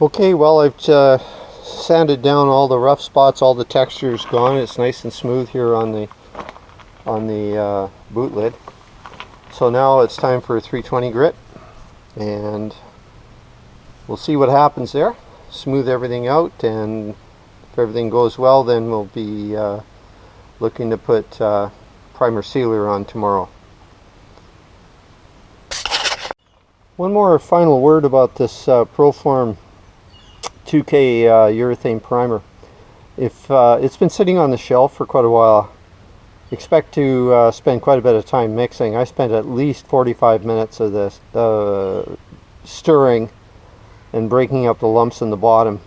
Okay, well, I've sanded down all the rough spots, all the texture's gone. It's nice and smooth here on the boot lid. So now it's time for a 320 grit, and we'll see what happens there. Smooth everything out, and if everything goes well, then we'll be looking to put primer sealer on tomorrow. One more final word about this Proform 2K urethane primer. If it's been sitting on the shelf for quite a while, expect to spend quite a bit of time mixing. I spent at least 45 minutes of this stirring and breaking up the lumps in the bottom.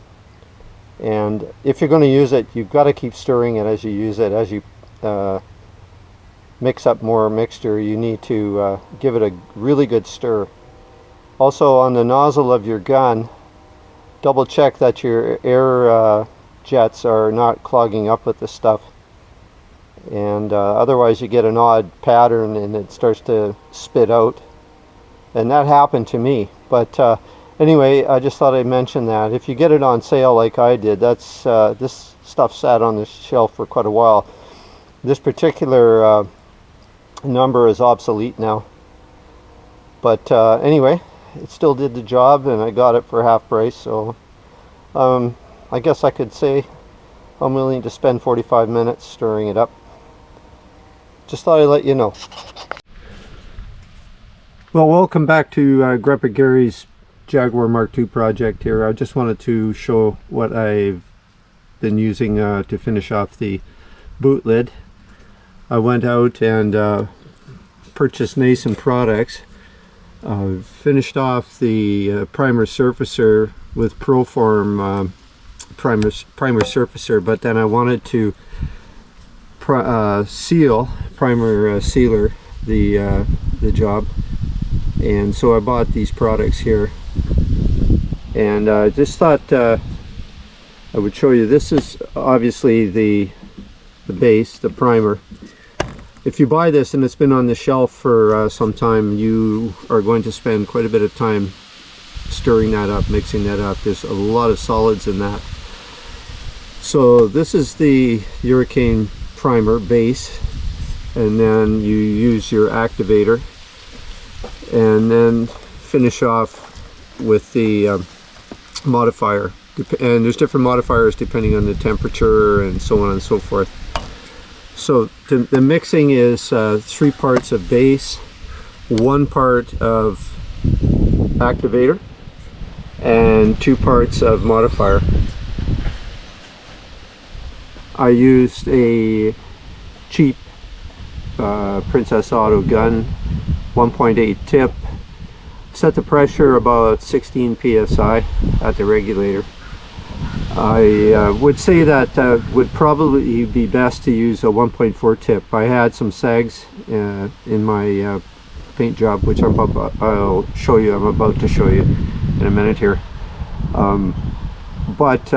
And if you're going to use it, you've got to keep stirring it as you use it. As you mix up more mixture, you need to give it a really good stir. Also, on the nozzle of your gun, double check that your air jets are not clogging up with the stuff, and otherwise you get an odd pattern and it starts to spit out, and that happened to me. But anyway, I just thought I'd mention that if you get it on sale like I did, that's this stuff sat on the shelf for quite a while. This particular number is obsolete now, but anyway, it still did the job, and I got it for half price. So I guess I could say I'm willing to spend 45 minutes stirring it up. Just thought I'd let you know. Well, welcome back to Grandpa Gary's Jaguar Mark II project here. I just wanted to show what I've been using to finish off the boot lid. I went out and purchased Nason products. Finished off the primer surfacer with Proform primer surfacer, but then I wanted to primer sealer the job, and so I bought these products here, and I just thought I would show you. This is obviously the base, the primer. If you buy this and it's been on the shelf for some time, you are going to spend quite a bit of time stirring that up, mixing that up. There's a lot of solids in that. So this is the urethane primer base, and then you use your activator, and then finish off with the modifier. And there's different modifiers depending on the temperature and so on and so forth. So the mixing is 3 parts of base, 1 part of activator, and 2 parts of modifier. I used a cheap Princess Auto gun, 1.8 tip, set the pressure about 16 psi at the regulator. I would say that would probably be best to use a 1.4 tip. I had some sags in my paint job, which I'll show you. I'm about to show you in a minute here. But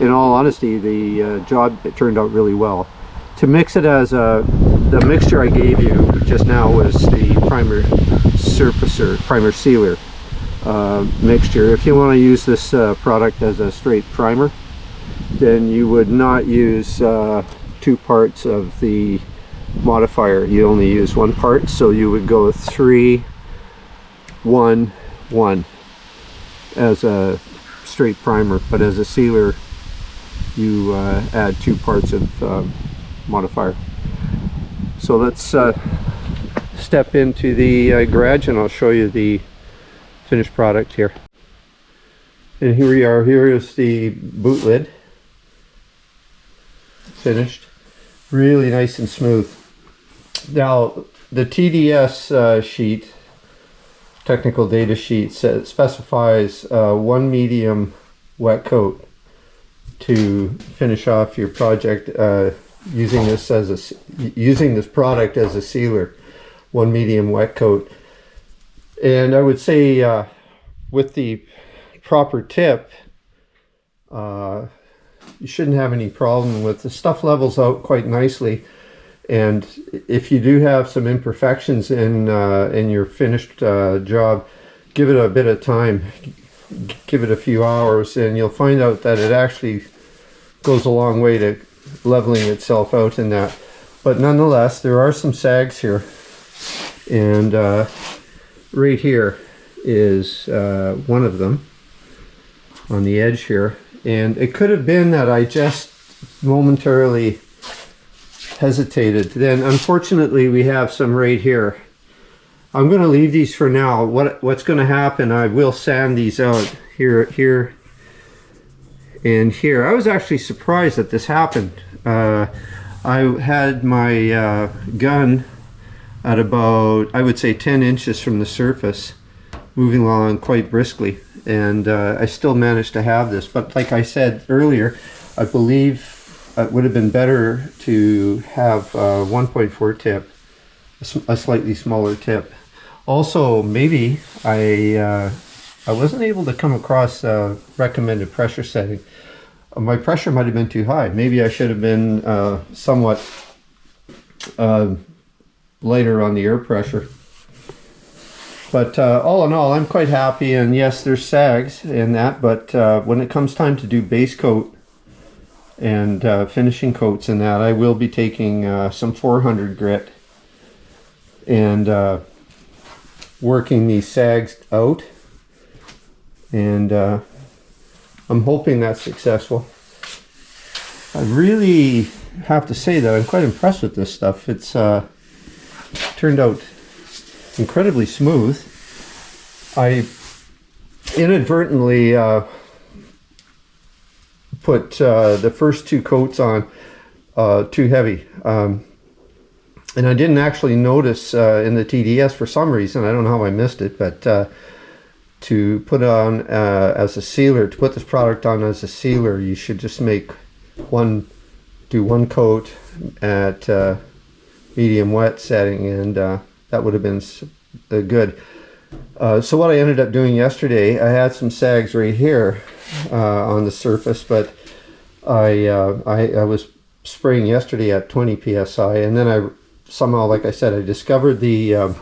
in all honesty, the job turned out really well. To mix it as the mixture I gave you just now was the primer sealer mixture. If you want to use this product as a straight primer, then you would not use 2 parts of the modifier. You only use 1 part, so you would go 3, 1, 1 as a straight primer, but as a sealer you add 2 parts of modifier. So let's step into the garage, and I'll show you the finished product here. And here we are. Here is the boot lid, finished, really nice and smooth. Now the TDS sheet, technical data sheet, specifies 1 medium wet coat to finish off your project, using this product as a sealer. 1 medium wet coat. And I would say with the proper tip, you shouldn't have any problem with the stuff. Levels out quite nicely, and if you do have some imperfections in your finished job, give it a bit of time. give it a few hours, and you'll find out that it actually goes a long way to leveling itself out in that. But nonetheless, there are some sags here, and right here is one of them on the edge here. And it could have been that I just momentarily hesitated. Then unfortunately we have some right here. I'm going to leave these for now. What's going to happen, I will sand these out here and here. I was actually surprised that this happened. I had my gun at about, I would say, 10 inches from the surface, moving along quite briskly, and I still managed to have this. But like I said earlier, I believe it would have been better to have a 1.4 tip, a slightly smaller tip. Also, maybe I wasn't able to come across a recommended pressure setting. My pressure might have been too high. Maybe I should have been somewhat lighter on the air pressure. But all in all, I'm quite happy. And yes, there's sags in that, but when it comes time to do base coat and finishing coats in that, I will be taking some 400 grit and working these sags out, and I'm hoping that's successful. I really have to say that I'm quite impressed with this stuff. It's turned out incredibly smooth. I inadvertently put the first two coats on too heavy, and I didn't actually notice in the TDS for some reason. I don't know how I missed it, but to put on as a sealer, to put this product on as a sealer, you should just do one coat at medium wet setting, and that would have been good. So what I ended up doing yesterday, I had some sags right here on the surface, but I was spraying yesterday at 20 psi, and then I somehow, like I said, I discovered the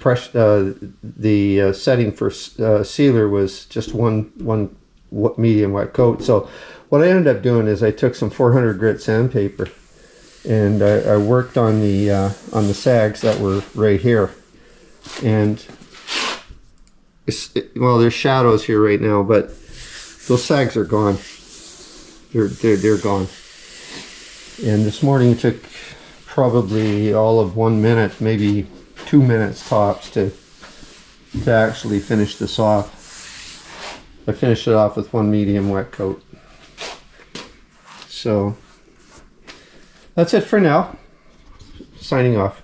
pressure, the setting for sealer was just one medium wet coat. So what I ended up doing is I took some 400 grit sandpaper, and I worked on the sags that were right here. And well, there's shadows here right now, but those sags are gone. They're gone. And this morning it took probably all of 1 minute, maybe 2 minutes tops, to actually finish this off. I finished it off with one medium wet coat. So that's it for now. Signing off.